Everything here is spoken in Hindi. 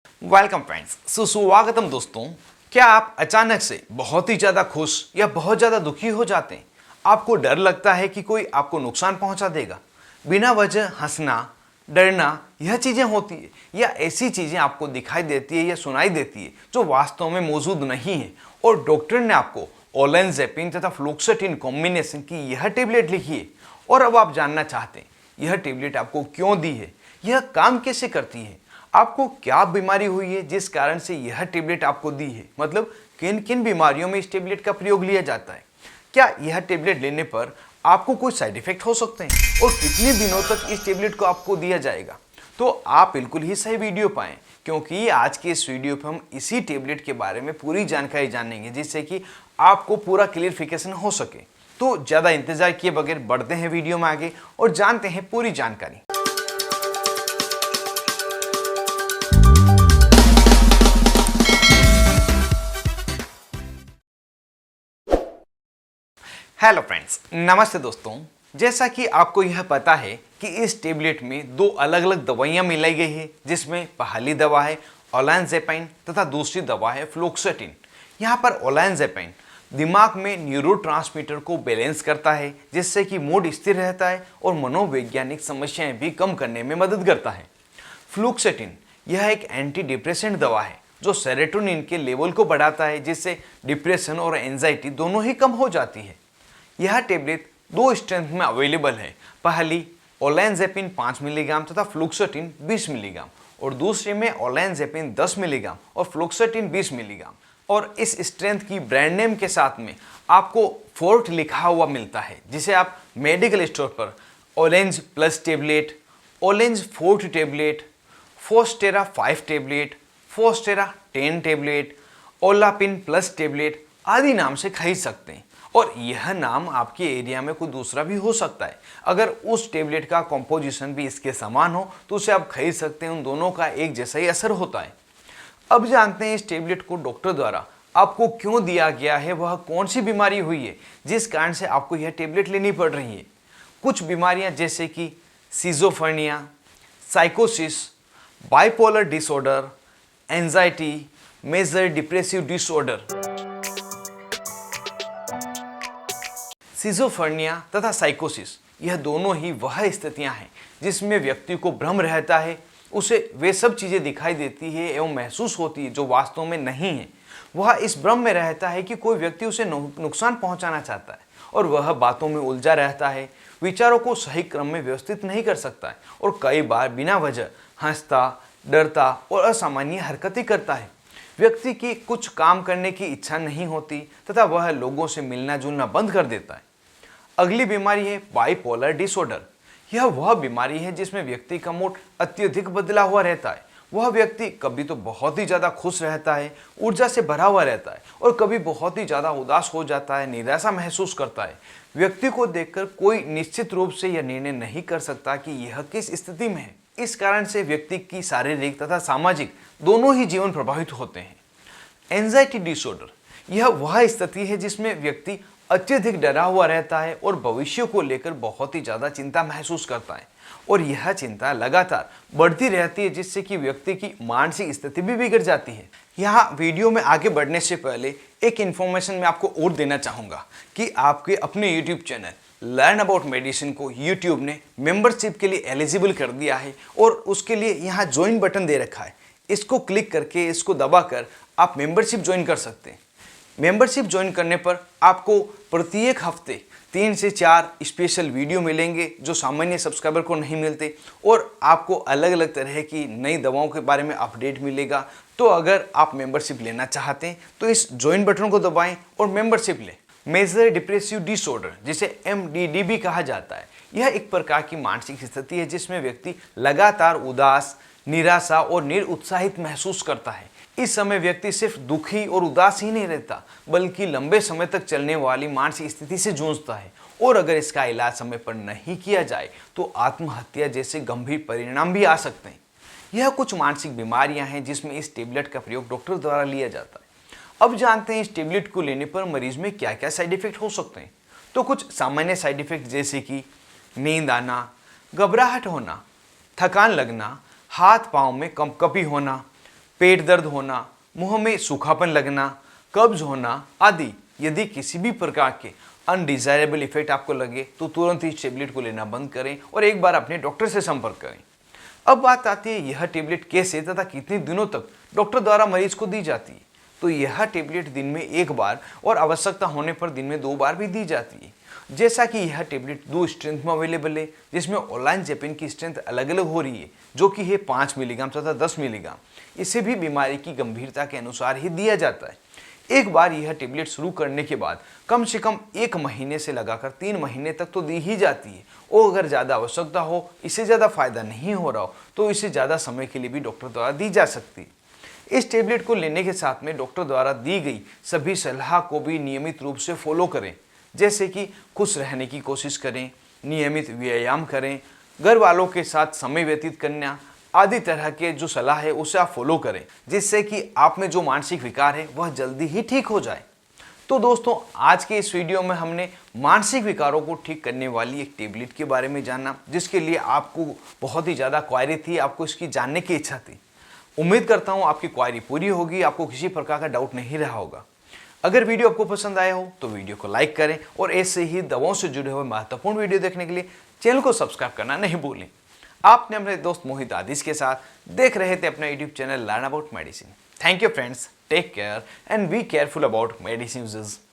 वेलकम फ्रेंड्स, सुस्वागतम दोस्तों। क्या आप अचानक से बहुत ही ज़्यादा खुश या बहुत ज़्यादा दुखी हो जाते हैं? आपको डर लगता है कि कोई आपको नुकसान पहुंचा देगा। बिना वजह हंसना, डरना, यह चीज़ें होती है या ऐसी चीज़ें आपको दिखाई देती है या सुनाई देती है जो वास्तव में मौजूद नहीं है और डॉक्टर ने आपको ओलेनज़ेपिन तथा फ्लुओक्सेटिन कॉम्बिनेशन की यह टेबलेट लिखी है और अब आप जानना चाहते हैं यह टेबलेट आपको क्यों दी है, यह काम कैसे करती है, आपको क्या बीमारी हुई है जिस कारण से यह टेबलेट आपको दी है, मतलब किन किन बीमारियों में इस टेबलेट का प्रयोग लिया जाता है, क्या यह टेबलेट लेने पर आपको कोई साइड इफेक्ट हो सकते हैं और कितने दिनों तक इस टेबलेट को आपको दिया जाएगा। तो आप बिल्कुल ही सही वीडियो पाएं, क्योंकि आज के इस वीडियो पर हम इसी टेबलेट के बारे में पूरी जानकारी जानेंगे जिससे कि आपको पूरा क्लियरिफिकेशन हो सके। तो ज़्यादा इंतजार किए बगैर बढ़ते हैं वीडियो में आगे और जानते हैं पूरी जानकारी। हेलो फ्रेंड्स, नमस्ते दोस्तों। जैसा कि आपको यह पता है कि इस टेबलेट में दो अलग अलग दवाइयां मिलाई गई है, जिसमें पहली दवा है ओलेनज़ेपिन तथा दूसरी दवा है फ्लुओक्सेटिन। यहाँ पर ओलेनज़ेपिन दिमाग में न्यूरोट्रांसमीटर को बैलेंस करता है, जिससे कि मूड स्थिर रहता है और मनोवैज्ञानिक समस्याएं भी कम करने में मदद करता है। फ्लुओक्सेटिन यह एक एंटी डिप्रेसेंट दवा है जो सेरोटोनिन के लेवल को बढ़ाता है, जिससे डिप्रेशन और एंजाइटी दोनों ही कम हो जाती है। यह टेबलेट दो स्ट्रेंथ में अवेलेबल है। पहली ओलेनज़ेपिन 5 मिलीग्राम तथा फ्लुओक्सेटिन 20 मिलीग्राम और दूसरे में ओलेनज़ेपिन 10 मिलीग्राम और फ्लुओक्सेटिन 20 मिलीग्राम। और इस स्ट्रेंथ की ब्रांड नेम के साथ में आपको फोर्ट लिखा हुआ मिलता है, जिसे आप मेडिकल स्टोर पर orange plus tablet, orange forte tablet, फोस्टेरा 5 टेबलेट, फोस्टेरा 10 टेबलेट, ओलापिन प्लस टेबलेट आदि नाम से खरीद सकते हैं। और यह नाम आपके एरिया में कोई दूसरा भी हो सकता है। अगर उस टेबलेट का कॉम्पोजिशन भी इसके समान हो तो उसे आप खरीद सकते हैं। उन दोनों का एक जैसा ही असर होता है। अब जानते हैं इस टेबलेट को डॉक्टर द्वारा आपको क्यों दिया गया है, वह कौन सी बीमारी हुई है जिस कारण से आपको यह टेबलेट लेनी पड़ रही है। कुछ बीमारियां जैसे कि सिजोफ्रेनिया, साइकोसिस, bipolar disorder, anxiety, major depressive disorder. Schizophrenia तथा साइकोसिस यह दोनों ही वह स्थितियां हैं जिसमें व्यक्ति को भ्रम रहता है, उसे वे सब चीज़ें दिखाई देती है एवं महसूस होती है जो वास्तव में नहीं है। वह इस भ्रम में रहता है कि कोई व्यक्ति उसे नुकसान पहुंचाना चाहता है और वह बातों में उलझा रहता है, विचारों को सही क्रम में व्यवस्थित नहीं कर सकता है और कई बार बिना वजह हंसता, डरता और असामान्य हरकतें करता है। व्यक्ति की कुछ काम करने की इच्छा नहीं होती तथा वह लोगों से मिलना जुलना बंद कर देता है। अगली बीमारी है बाइपोलर डिसऑर्डर। यह वह बीमारी है जिसमें व्यक्ति का मूड अत्यधिक बदला हुआ रहता है। वह व्यक्ति कभी तो बहुत ही ज़्यादा खुश रहता है, ऊर्जा से भरा हुआ रहता है और कभी बहुत ही ज़्यादा उदास हो जाता है, निराशा महसूस करता है। व्यक्ति को देखकर कोई निश्चित रूप से यह निर्णय नहीं कर सकता कि यह किस स्थिति में है। इस कारण से व्यक्ति की शारीरिक तथा सामाजिक दोनों ही जीवन प्रभावित होते हैं। एंजाइटी डिसऑर्डर यह वह स्थिति है जिसमें व्यक्ति अत्यधिक डरा हुआ रहता है और भविष्य को लेकर बहुत ही ज़्यादा चिंता महसूस करता है और यह चिंता लगातार बढ़ती रहती है, जिससे कि व्यक्ति की मानसिक स्थिति भी बिगड़ जाती है। यहाँ वीडियो में आगे बढ़ने से पहले एक इन्फॉर्मेशन मैं आपको और देना चाहूँगा कि आपके अपने YouTube channel learn about medicine को यूट्यूब ने मेंबरशिप के लिए एलिजिबल कर दिया है और उसके लिए यहाँ ज्वाइन बटन दे रखा है। इसको क्लिक करके, इसको दबाकर आप मेंबरशिप ज्वाइन कर सकते हैं। मेंबरशिप ज्वाइन करने पर आपको प्रत्येक हफ्ते 3 से 4 स्पेशल वीडियो मिलेंगे जो सामान्य सब्सक्राइबर को नहीं मिलते और आपको अलग अलग तरह की नई दवाओं के बारे में अपडेट मिलेगा। तो अगर आप मेंबरशिप लेना चाहते हैं तो इस ज्वाइन बटन को दबाएं और मेंबरशिप लें। मेजर डिप्रेसिव डिसऑर्डर, जिसे MDD भी कहा जाता है, यह एक प्रकार की मानसिक स्थिति है जिसमें व्यक्ति लगातार उदास, निराशा और निरुत्साहित महसूस करता है। इस समय व्यक्ति सिर्फ दुखी और उदास ही नहीं रहता, बल्कि लंबे समय तक चलने वाली मानसिक स्थिति से जूझता है और अगर इसका इलाज समय पर नहीं किया जाए तो आत्महत्या जैसे गंभीर परिणाम भी आ सकते हैं। यह कुछ मानसिक बीमारियां हैं जिसमें इस टेबलेट का प्रयोग डॉक्टर द्वारा लिया जाता है। अब जानते हैं इस टेबलेट को लेने पर मरीज में क्या क्या साइड इफेक्ट हो सकते हैं। तो कुछ सामान्य साइड इफेक्ट जैसे कि नींद आना, घबराहट होना, थकान लगना, हाथ पाँव में कंपकपी होना, पेट दर्द होना, मुंह में सूखापन लगना, कब्ज होना आदि यदि किसी भी प्रकार के अनडिजायरेबल इफेक्ट आपको लगे तो तुरंत इस टेबलेट को लेना बंद करें और एक बार अपने डॉक्टर से संपर्क करें। अब बात आती है यह टेबलेट कैसे तथा कितने दिनों तक डॉक्टर द्वारा मरीज को दी जाती है। तो यह टेबलेट दिन में 1 बार और आवश्यकता होने पर दिन में 2 बार भी दी जाती है। जैसा कि यह टेबलेट 2 स्ट्रेंथ में अवेलेबल है, जिसमें ओलानजेपिन की स्ट्रेंथ अलग अलग हो रही है, जो कि है 5 मिलीग्राम तथा 10 मिलीग्राम। इसे भी बीमारी की गंभीरता के अनुसार ही दिया जाता है। एक बार यह टेबलेट शुरू करने के बाद कम से कम 1 महीने से लगाकर 3 महीने तक तो दी ही जाती है और अगर ज़्यादा आवश्यकता हो, इससे ज़्यादा फायदा नहीं हो रहा हो, तो इसे ज़्यादा समय के लिए भी डॉक्टर द्वारा दी जा सकती है। इस टेबलेट को लेने के साथ में डॉक्टर द्वारा दी गई सभी सलाह को भी नियमित रूप से फॉलो करें, जैसे कि खुश रहने की कोशिश करें, नियमित व्यायाम करें, घर वालों के साथ समय व्यतीत करना आदि तरह के जो सलाह है उसे आप फॉलो करें, जिससे कि आप में जो मानसिक विकार है वह जल्दी ही ठीक हो जाए। तो दोस्तों, आज के इस वीडियो में हमने मानसिक विकारों को ठीक करने वाली एक टेबलेट के बारे में जाना, जिसके लिए आपको बहुत ही ज़्यादा क्वायरी थी, आपको इसकी जानने की इच्छा थी। उम्मीद करता हूँ आपकी क्वायरी पूरी होगी, आपको किसी प्रकार का डाउट नहीं रहा होगा। अगर वीडियो आपको पसंद आया हो तो वीडियो को लाइक करें और ऐसे ही दवाओं से जुड़े हुए महत्वपूर्ण वीडियो देखने के लिए चैनल को सब्सक्राइब करना नहीं भूलें। आपने अपने दोस्त मोहित आदिश के साथ देख रहे थे अपना YouTube channel learn about medicine. Thank you friends, take care and be careful about medicine uses.